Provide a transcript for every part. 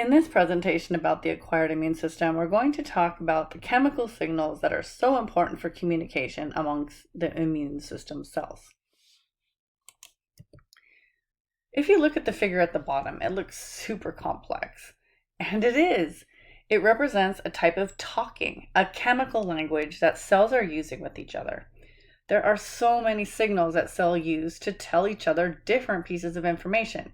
In this presentation about the acquired immune system, we're going to talk about the chemical signals that are so important for communication amongst the immune system cells. If you look at the figure at the bottom, it looks super complex, and it is. It represents a type of talking, a chemical language that cells are using with each other. There are so many signals that cells use to tell each other different pieces of information.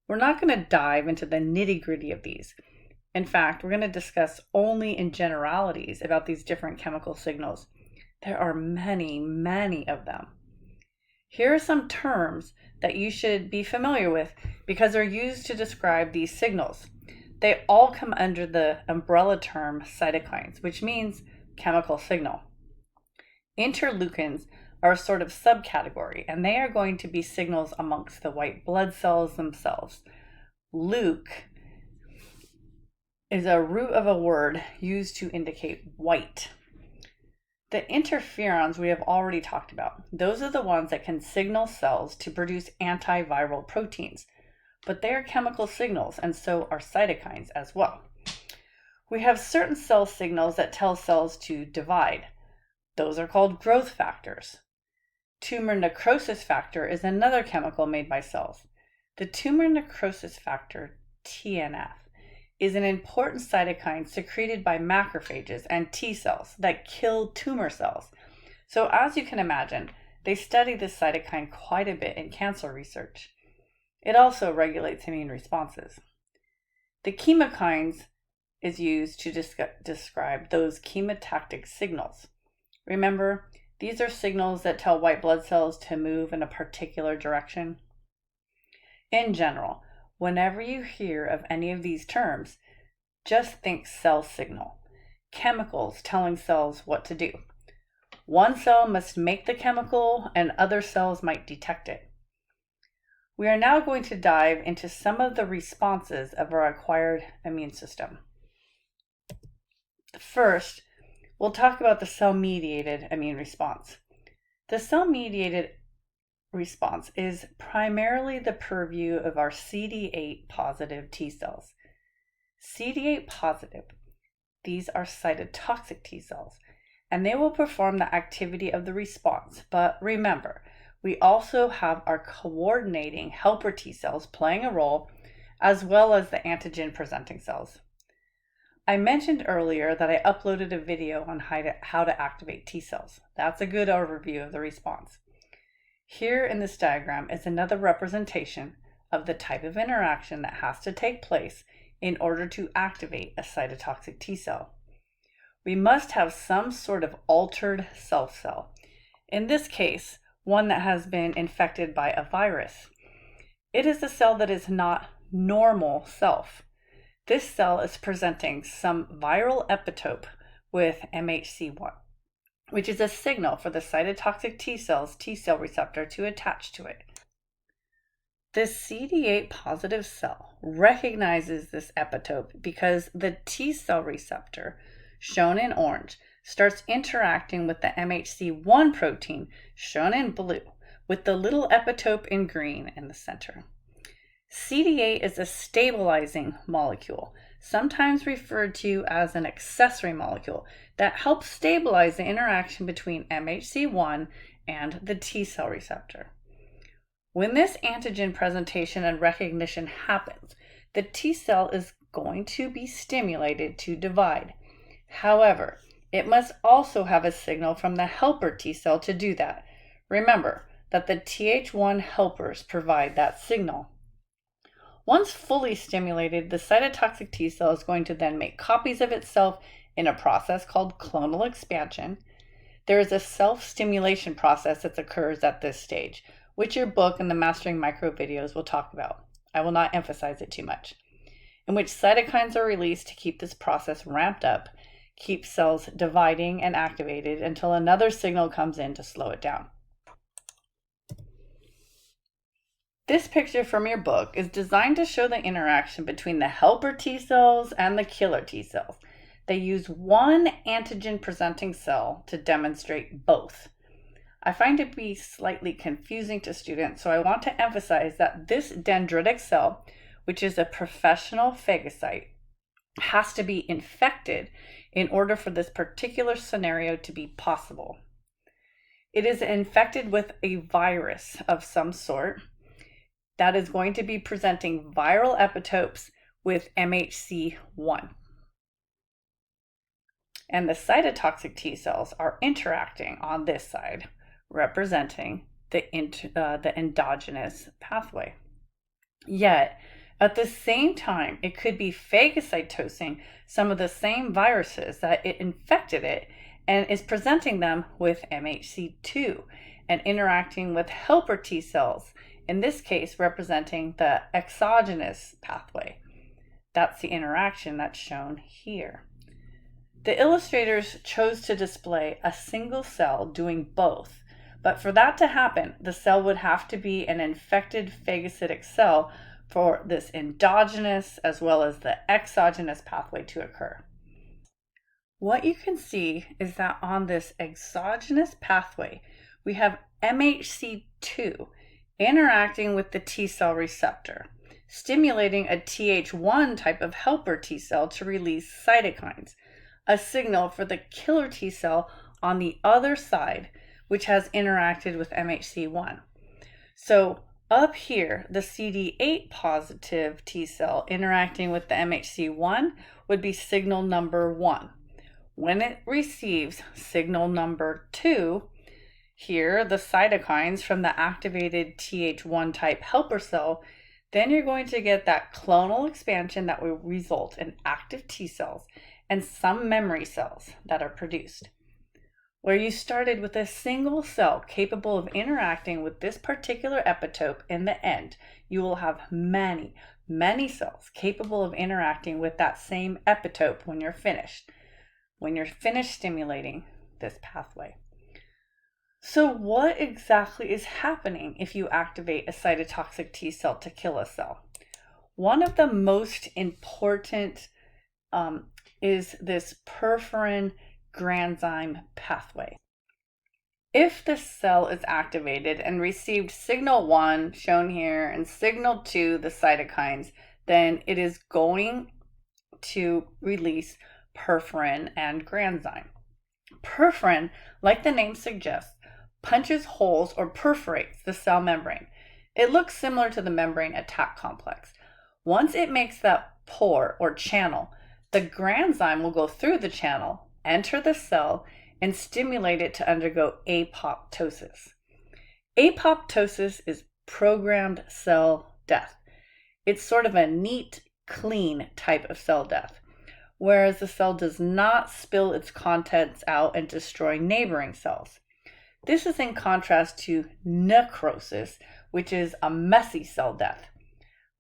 We're not going to dive into the nitty-gritty of these. In fact, we're going to discuss only in generalities about these different chemical signals. There are many, many of them. Here are some terms that you should be familiar with because they're used to describe these signals. They all come under the umbrella term cytokines, which means chemical signal. Interleukins are a sort of subcategory, and they are going to be signals amongst the white blood cells themselves. Leuc is a root of a word used to indicate white. The interferons we have already talked about. Those are the ones that can signal cells to produce antiviral proteins, but they are chemical signals, and so are cytokines as well. We have certain cell signals that tell cells to divide. Those are called growth factors. Tumor necrosis factor is another chemical made by cells. The tumor necrosis factor, TNF, is an important cytokine secreted by macrophages and T cells that kill tumor cells. So as you can imagine, they study this cytokine quite a bit in cancer research. It also regulates immune responses. The chemokines is used to describe those chemotactic signals. Remember, these are signals that tell white blood cells to move in a particular direction. In general, whenever you hear of any of these terms, just think cell signal, chemicals telling cells what to do. One cell must make the chemical and other cells might detect it. We are now going to dive into some of the responses of our acquired immune system. First, we'll talk about the cell-mediated immune response. The cell-mediated response is primarily the purview of our CD8 positive T cells. CD8 positive, these are cytotoxic T cells, and they will perform the activity of the response. But remember, we also have our coordinating helper T cells playing a role, as well as the antigen-presenting cells. I mentioned earlier that I uploaded a video on how to activate T cells. That's a good overview of the response. Here in this diagram is another representation of the type of interaction that has to take place in order to activate a cytotoxic T cell. We must have some sort of altered self cell. In this case, one that has been infected by a virus. It is a cell that is not normal self. This cell is presenting some viral epitope with MHC1, which is a signal for the cytotoxic T cell's T cell receptor to attach to it. This CD8 positive cell recognizes this epitope because the T cell receptor, shown in orange, starts interacting with the MHC1 protein, shown in blue, with the little epitope in green in the center. CD8 is a stabilizing molecule, sometimes referred to as an accessory molecule, that helps stabilize the interaction between MHC1 and the T cell receptor. When this antigen presentation and recognition happens, the T cell is going to be stimulated to divide. However, it must also have a signal from the helper T cell to do that. Remember that the Th1 helpers provide that signal. Once fully stimulated, the cytotoxic T cell is going to then make copies of itself in a process called clonal expansion. There is a self-stimulation process that occurs at this stage, which your book and the Mastering Micro videos will talk about. I will not emphasize it too much. In which cytokines are released to keep this process ramped up, keep cells dividing and activated until another signal comes in to slow it down. This picture from your book is designed to show the interaction between the helper T cells and the killer T cells. They use one antigen-presenting cell to demonstrate both. I find it to be slightly confusing to students, so I want to emphasize that this dendritic cell, which is a professional phagocyte, has to be infected in order for this particular scenario to be possible. It is infected with a virus of some sort that is going to be presenting viral epitopes with MHC1. And the cytotoxic T cells are interacting on this side, representing the endogenous pathway. Yet, at the same time, it could be phagocytosing some of the same viruses that it infected it and is presenting them with MHC2 and interacting with helper T cells, in this case representing the exogenous pathway. That's the interaction that's shown here. The illustrators chose to display a single cell doing both, but for that to happen, the cell would have to be an infected phagocytic cell for this endogenous as well as the exogenous pathway to occur. What you can see is that on this exogenous pathway, we have MHC2 interacting with the T cell receptor, stimulating a Th1 type of helper T cell to release cytokines, a signal for the killer T cell on the other side, which has interacted with MHC1. So up here, the CD8 positive T cell interacting with the MHC1 would be signal number 1. When it receives signal number 2, here the cytokines from the activated Th1 type helper cell, then you're going to get that clonal expansion that will result in active T cells and some memory cells that are produced. Where you started with a single cell capable of interacting with this particular epitope, in the end, you will have many, many cells capable of interacting with that same epitope when you're finished stimulating this pathway. So what exactly is happening if you activate a cytotoxic T cell to kill a cell? One of the most important is this perforin granzyme pathway. If the cell is activated and received signal 1, shown here, and signal 2, the cytokines, then it is going to release perforin and granzyme. Perforin, like the name suggests, punches holes or perforates the cell membrane. It looks similar to the membrane attack complex. Once it makes that pore or channel, the granzyme will go through the channel, enter the cell, and stimulate it to undergo apoptosis. Apoptosis is programmed cell death. It's sort of a neat, clean type of cell death, whereas the cell does not spill its contents out and destroy neighboring cells. This is in contrast to necrosis, which is a messy cell death.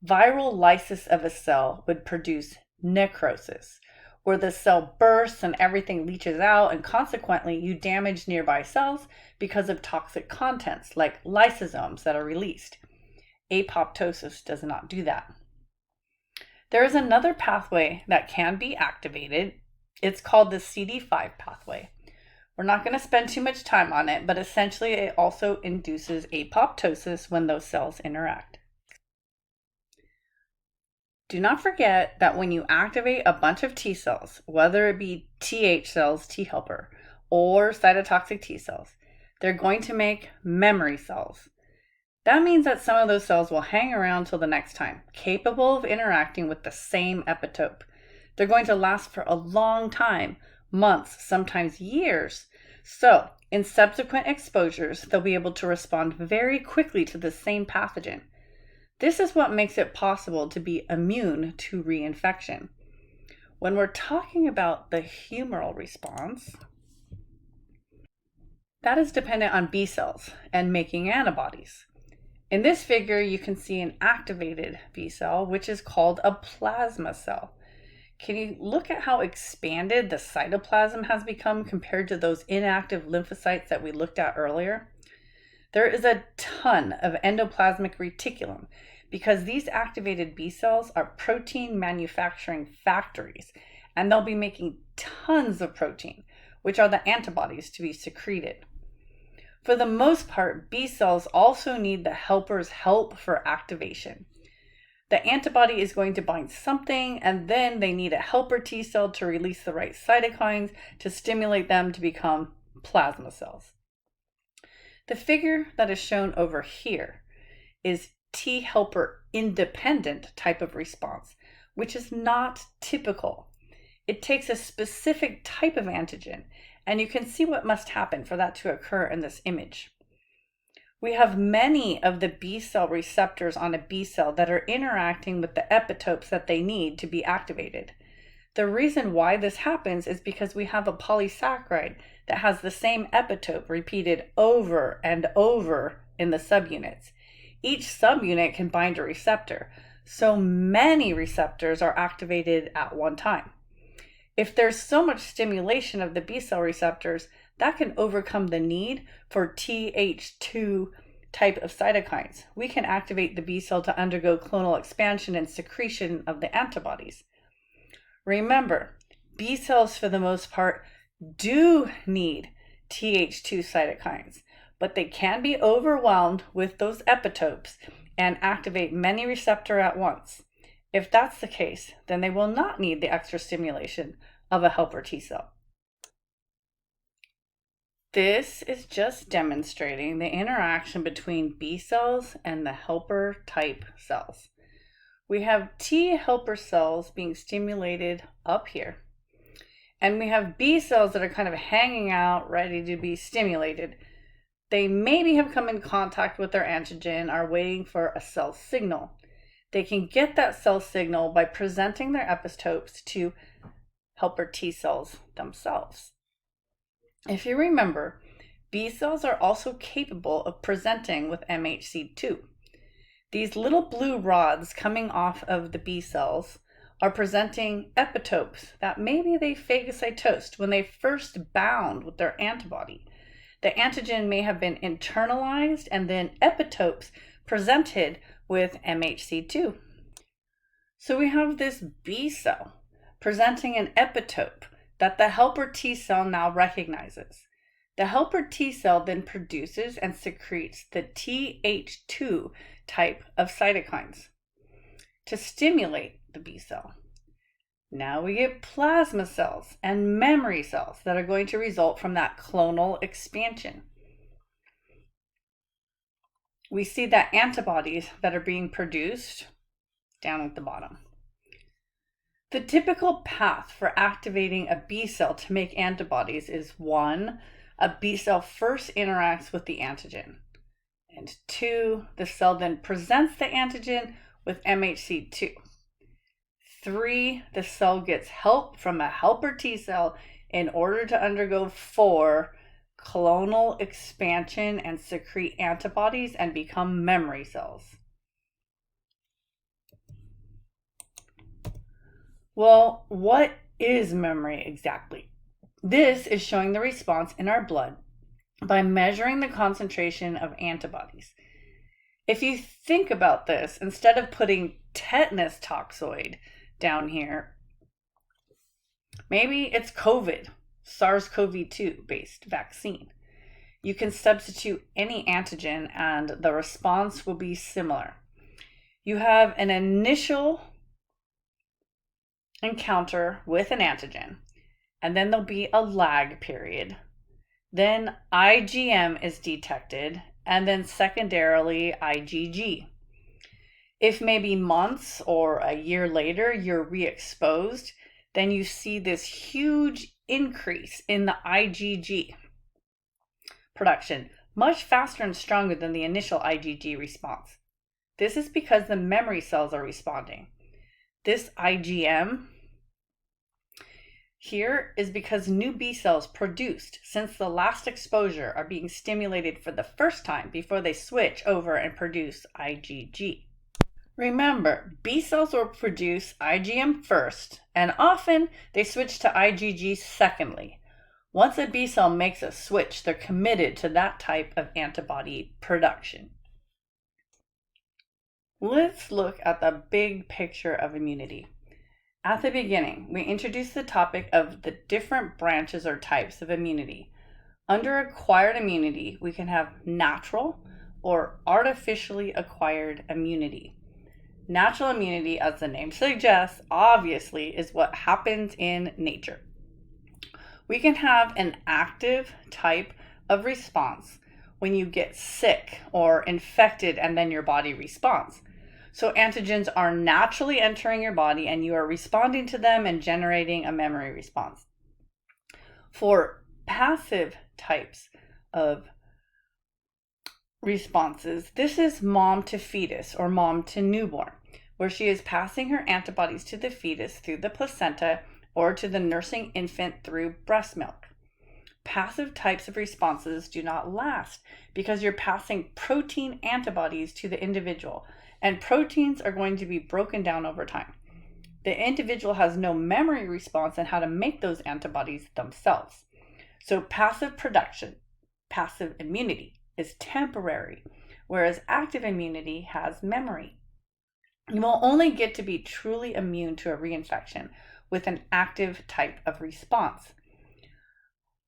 Viral lysis of a cell would produce necrosis, where the cell bursts and everything leaches out, and consequently you damage nearby cells because of toxic contents like lysosomes that are released. Apoptosis does not do that. There is another pathway that can be activated. It's called the CD5 pathway. We're not going to spend too much time on it, but essentially it also induces apoptosis when those cells interact. Do not forget that when you activate a bunch of T cells, whether it be Th cells, T helper, or cytotoxic T cells, they're going to make memory cells. That means that some of those cells will hang around till the next time, capable of interacting with the same epitope. They're going to last for a long time, months, sometimes years. So, in subsequent exposures, they'll be able to respond very quickly to the same pathogen. This is what makes it possible to be immune to reinfection. When we're talking about the humoral response, that is dependent on B cells and making antibodies. In this figure, you can see an activated B cell, which is called a plasma cell. Can you look at how expanded the cytoplasm has become compared to those inactive lymphocytes that we looked at earlier? There is a ton of endoplasmic reticulum because these activated B cells are protein manufacturing factories, and they'll be making tons of protein, which are the antibodies to be secreted. For the most part, B cells also need the helper's help for activation. The antibody is going to bind something, and then they need a helper T cell to release the right cytokines to stimulate them to become plasma cells. The figure that is shown over here is T helper independent type of response, which is not typical. It takes a specific type of antigen, and you can see what must happen for that to occur in this image. We have many of the B cell receptors on a B cell that are interacting with the epitopes that they need to be activated. The reason why this happens is because we have a polysaccharide that has the same epitope repeated over and over in the subunits. Each subunit can bind a receptor, so many receptors are activated at one time. If there's so much stimulation of the B cell receptors, that can overcome the need for Th2 type of cytokines. We can activate the B cell to undergo clonal expansion and secretion of the antibodies. Remember, B cells for the most part do need Th2 cytokines, but they can be overwhelmed with those epitopes and activate many receptors at once. If that's the case, then they will not need the extra stimulation of a helper T cell. This is just demonstrating the interaction between B cells and the helper type cells. We have T helper cells being stimulated up here, and we have B cells that are kind of hanging out, ready to be stimulated. They maybe have come in contact with their antigen, are waiting for a cell signal. They can get that cell signal by presenting their epitopes to helper T cells themselves. If you remember, B cells are also capable of presenting with MHC2. These little blue rods coming off of the B cells are presenting epitopes that maybe they phagocytosed when they first bound with their antibody. The antigen may have been internalized and then epitopes presented with MHC2. So we have this B cell presenting an epitope that the helper T cell now recognizes. The helper T cell then produces and secretes the Th2 type of cytokines to stimulate the B cell. Now we get plasma cells and memory cells that are going to result from that clonal expansion. We see that antibodies that are being produced down at the bottom. The typical path for activating a B cell to make antibodies is 1, a B cell first interacts with the antigen, and 2, the cell then presents the antigen with MHC2. 3, the cell gets help from a helper T cell in order to undergo 4, clonal expansion and secrete antibodies and become memory cells. Well, what is memory exactly? This is showing the response in our blood by measuring the concentration of antibodies. If you think about this, instead of putting tetanus toxoid down here, maybe it's COVID, SARS-CoV-2 based vaccine. You can substitute any antigen and the response will be similar. You have an initial encounter with an antigen, and then there'll be a lag period. Then IgM is detected, and then secondarily IgG. If maybe months or a year later you're re-exposed, then you see this huge increase in the IgG production, much faster and stronger than the initial IgG response. This is because the memory cells are responding. This IgM here is because new B cells produced since the last exposure are being stimulated for the first time before they switch over and produce IgG. Remember, B cells will produce IgM first, and often they switch to IgG secondly. Once a B cell makes a switch, they're committed to that type of antibody production. Let's look at the big picture of immunity. At the beginning, we introduced the topic of the different branches or types of immunity. Under acquired immunity, we can have natural or artificially acquired immunity. Natural immunity, as the name suggests, obviously is what happens in nature. We can have an active type of response when you get sick or infected and then your body responds. So antigens are naturally entering your body and you are responding to them and generating a memory response. For passive types of responses, this is mom to fetus or mom to newborn, where she is passing her antibodies to the fetus through the placenta or to the nursing infant through breast milk. Passive types of responses do not last because you're passing protein antibodies to the individual, and proteins are going to be broken down over time. The individual has no memory response on how to make those antibodies themselves. So passive production, passive immunity, is temporary, whereas active immunity has memory. You will only get to be truly immune to a reinfection with an active type of response.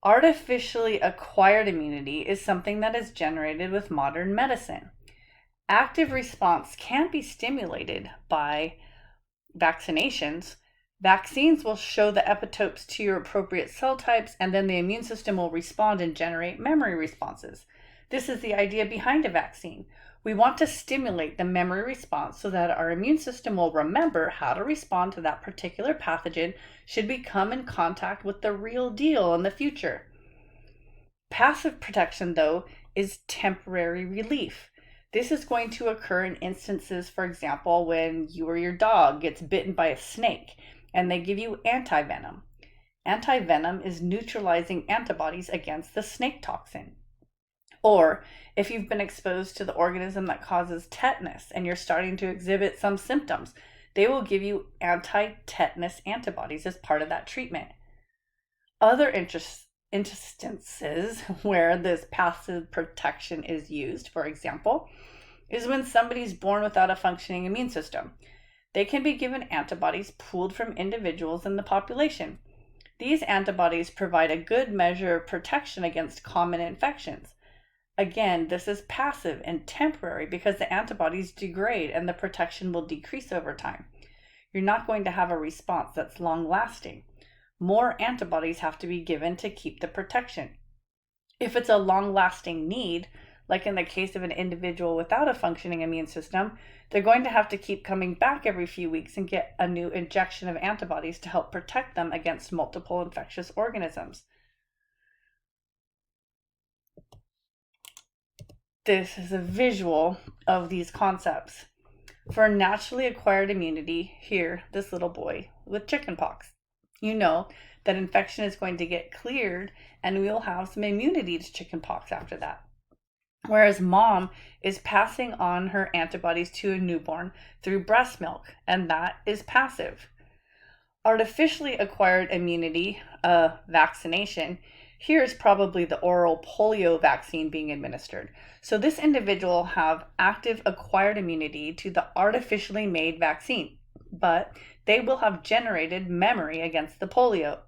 Artificially acquired immunity is something that is generated with modern medicine. Active response can be stimulated by vaccinations. Vaccines will show the epitopes to your appropriate cell types, and then the immune system will respond and generate memory responses. This is the idea behind a vaccine. We want to stimulate the memory response so that our immune system will remember how to respond to that particular pathogen should we come in contact with the real deal in the future. Passive protection, though, is temporary relief. This is going to occur in instances, for example, when you or your dog gets bitten by a snake and they give you antivenom. Antivenom is neutralizing antibodies against the snake toxin. Or if you've been exposed to the organism that causes tetanus and you're starting to exhibit some symptoms, they will give you anti-tetanus antibodies as part of that treatment. Other instances where this passive protection is used, for example, is when somebody's born without a functioning immune system. They can be given antibodies pooled from individuals in the population. These antibodies provide a good measure of protection against common infections. Again, this is passive and temporary because the antibodies degrade and the protection will decrease over time. You're not going to have a response that's long-lasting. More antibodies have to be given to keep the protection. If it's a long-lasting need, like in the case of an individual without a functioning immune system, they're going to have to keep coming back every few weeks and get a new injection of antibodies to help protect them against multiple infectious organisms. This is a visual of these concepts. For naturally acquired immunity, here, this little boy with chickenpox. You know that infection is going to get cleared and we will have some immunity to chickenpox after that. Whereas mom is passing on her antibodies to a newborn through breast milk, and that is passive. Artificially acquired immunity, vaccination, here is probably the oral polio vaccine being administered. So this individual will have active acquired immunity to the artificially made vaccine, but they will have generated memory against the polio.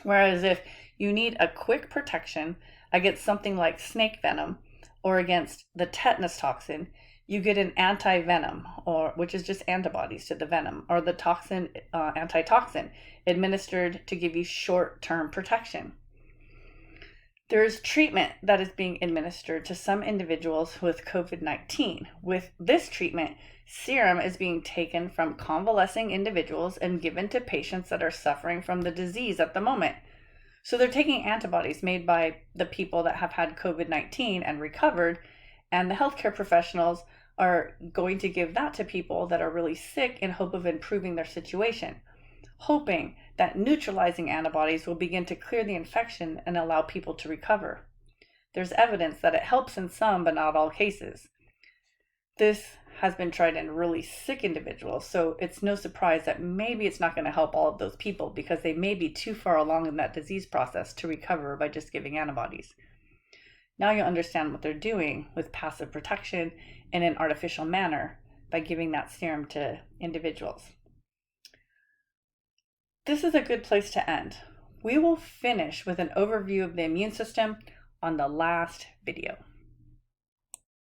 Whereas if you need a quick protection against something like snake venom or against the tetanus toxin, you get an antivenom, which is just antibodies to the venom, or the toxin, antitoxin, administered to give you short-term protection. There is treatment that is being administered to some individuals with COVID-19. With this treatment, serum is being taken from convalescing individuals and given to patients that are suffering from the disease at the moment. So they're taking antibodies made by the people that have had COVID-19 and recovered, and the healthcare professionals are going to give that to people that are really sick in hope of improving their situation, hoping that neutralizing antibodies will begin to clear the infection and allow people to recover. There's evidence that it helps in some, but not all cases. This has been tried in really sick individuals, so it's no surprise that maybe it's not going to help all of those people because they may be too far along in that disease process to recover by just giving antibodies. Now you understand what they're doing with passive protection in an artificial manner by giving that serum to individuals. This is a good place to end. We will finish with an overview of the immune system on the last video.